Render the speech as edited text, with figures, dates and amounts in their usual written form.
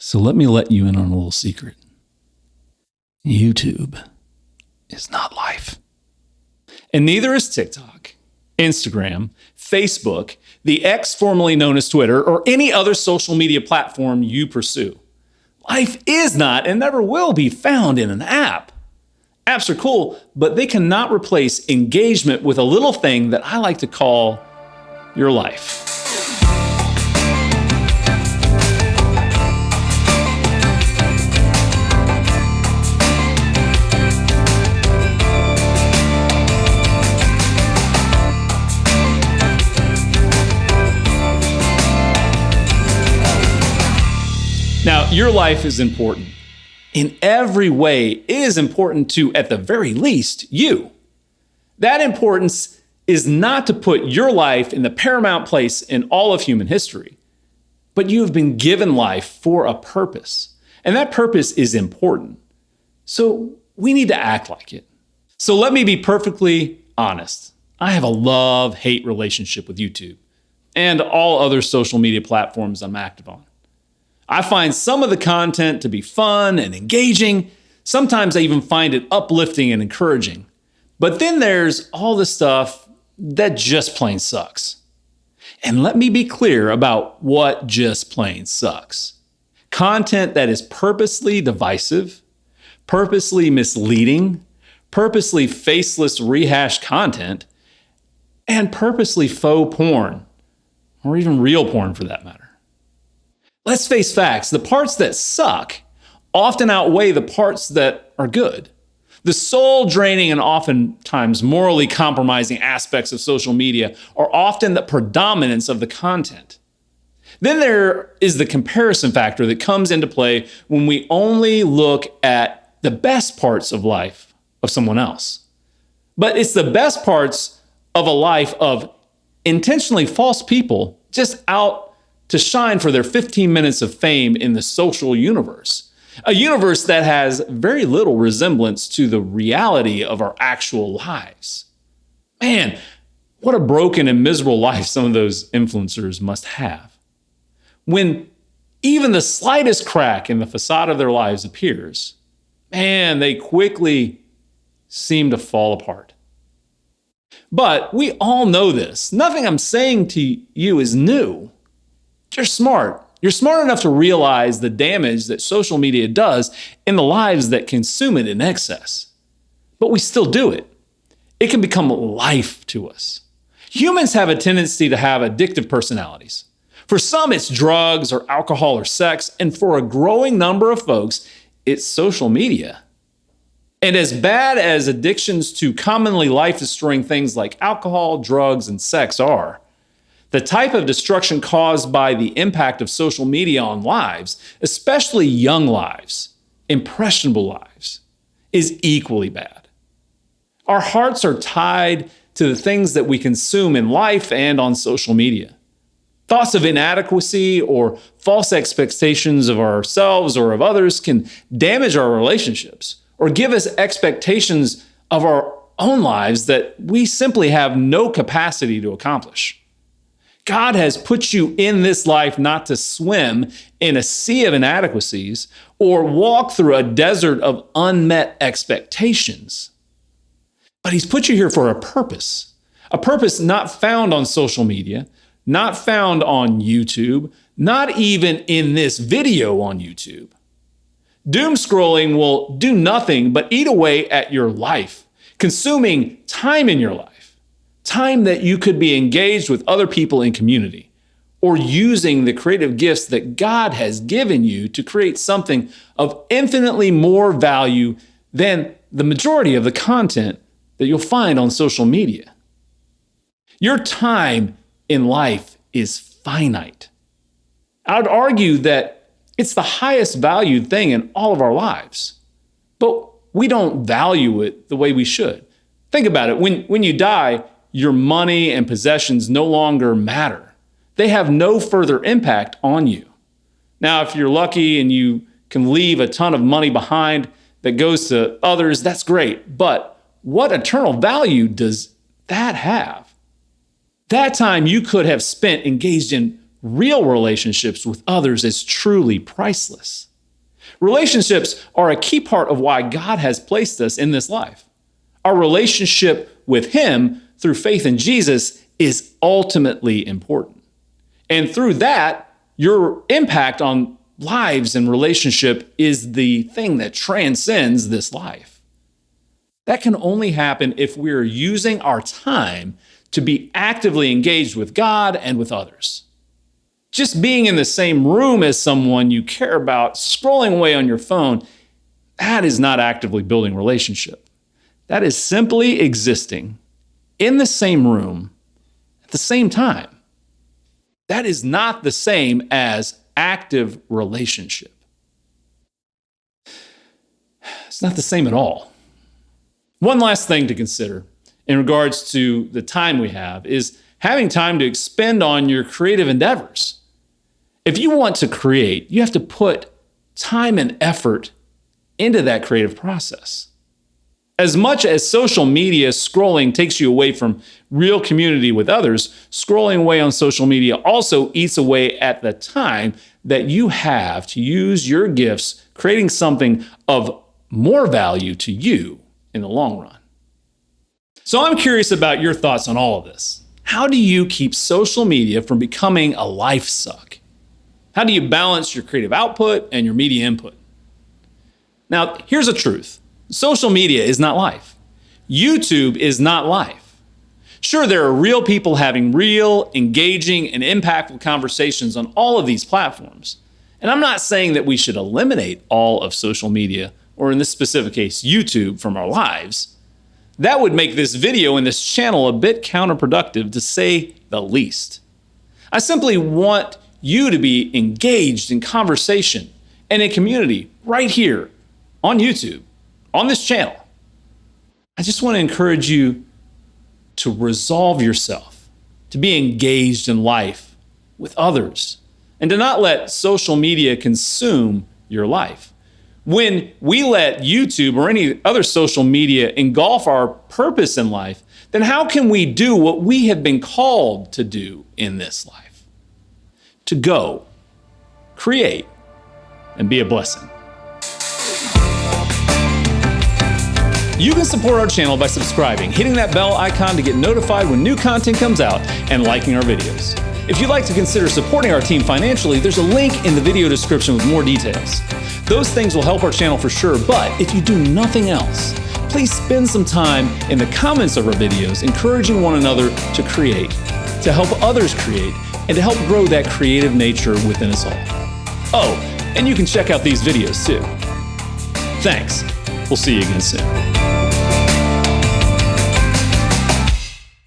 So let me let you in on a little secret. YouTube is not life. And neither is TikTok, Instagram, Facebook, the X formerly known as Twitter, or any other social media platform you pursue. Life is not and never will be found in an app. Apps are cool, but they cannot replace engagement with a little thing that I like to call your life. Now, your life is important. In every way, it is important to, at the very least, you. That importance is not to put your life in the paramount place in all of human history, but you have been given life for a purpose, and that purpose is important. So we need to act like it. So let me be perfectly honest. I have a love-hate relationship with YouTube and all other social media platforms I'm active on. I find some of the content to be fun and engaging. Sometimes I even find it uplifting and encouraging. But then there's all the stuff that just plain sucks. And let me be clear about what just plain sucks. Content that is purposely divisive, purposely misleading, purposely faceless rehashed content, and purposely faux porn, or even real porn for that matter. Let's face facts, the parts that suck often outweigh the parts that are good. The soul-draining and oftentimes morally compromising aspects of social media are often the predominance of the content. Then there is the comparison factor that comes into play when we only look at the best parts of life of someone else. But it's the best parts of a life of intentionally false people just out to shine for their 15 minutes of fame in the social universe. A universe that has very little resemblance to the reality of our actual lives. Man, what a broken and miserable life some of those influencers must have. When even the slightest crack in the facade of their lives appears, man, they quickly seem to fall apart. But we all know this. Nothing I'm saying to you is new. You're smart. You're smart enough to realize the damage that social media does in the lives that consume it in excess. But we still do it. It can become life to us. Humans have a tendency to have addictive personalities. For some, it's drugs or alcohol or sex, and for a growing number of folks, it's social media. And as bad as addictions to commonly life-destroying things like alcohol, drugs, and sex are, the type of destruction caused by the impact of social media on lives, especially young lives, impressionable lives, is equally bad. Our hearts are tied to the things that we consume in life and on social media. Thoughts of inadequacy or false expectations of ourselves or of others can damage our relationships or give us expectations of our own lives that we simply have no capacity to accomplish. God has put you in this life not to swim in a sea of inadequacies or walk through a desert of unmet expectations. But He's put you here for a purpose not found on social media, not found on YouTube, not even in this video on YouTube. Doom scrolling will do nothing but eat away at your life, consuming time in your life. Time that you could be engaged with other people in community or using the creative gifts that God has given you to create something of infinitely more value than the majority of the content that you'll find on social media. Your time in life is finite. I would argue that it's the highest valued thing in all of our lives, but we don't value it the way we should. Think about it. When you die, your money and possessions no longer matter. They have no further impact on you. Now, if you're lucky and you can leave a ton of money behind that goes to others, that's great. But what eternal value does that have? That time you could have spent engaged in real relationships with others is truly priceless. Relationships are a key part of why God has placed us in this life. Our relationship with Him through faith in Jesus is ultimately important. And through that, your impact on lives and relationship is the thing that transcends this life. That can only happen if we're using our time to be actively engaged with God and with others. Just being in the same room as someone you care about, scrolling away on your phone, that is not actively building relationship. That is simply existing in the same room at the same time. That is not the same as active relationship. It's not the same at all. One last thing to consider in regards to the time we have is having time to expend on your creative endeavors. If you want to create, you have to put time and effort into that creative process. As much as social media scrolling takes you away from real community with others, scrolling away on social media also eats away at the time that you have to use your gifts, creating something of more value to you in the long run. So I'm curious about your thoughts on all of this. How do you keep social media from becoming a life suck? How do you balance your creative output and your media input? Now, here's the truth. Social media is not life. YouTube is not life. Sure, there are real people having real, engaging, and impactful conversations on all of these platforms. And I'm not saying that we should eliminate all of social media, or in this specific case, YouTube, from our lives. That would make this video and this channel a bit counterproductive, to say the least. I simply want you to be engaged in conversation and in community right here on YouTube, on this channel. I just want to encourage you to resolve yourself, to be engaged in life with others, and to not let social media consume your life. When we let YouTube or any other social media engulf our purpose in life, then how can we do what we have been called to do in this life? To go, create, and be a blessing. You can support our channel by subscribing, hitting that bell icon to get notified when new content comes out, and liking our videos. If you'd like to consider supporting our team financially, there's a link in the video description with more details. Those things will help our channel for sure, but if you do nothing else, please spend some time in the comments of our videos encouraging one another to create, to help others create, and to help grow that creative nature within us all. Oh, and you can check out these videos too. Thanks. We'll see you again soon.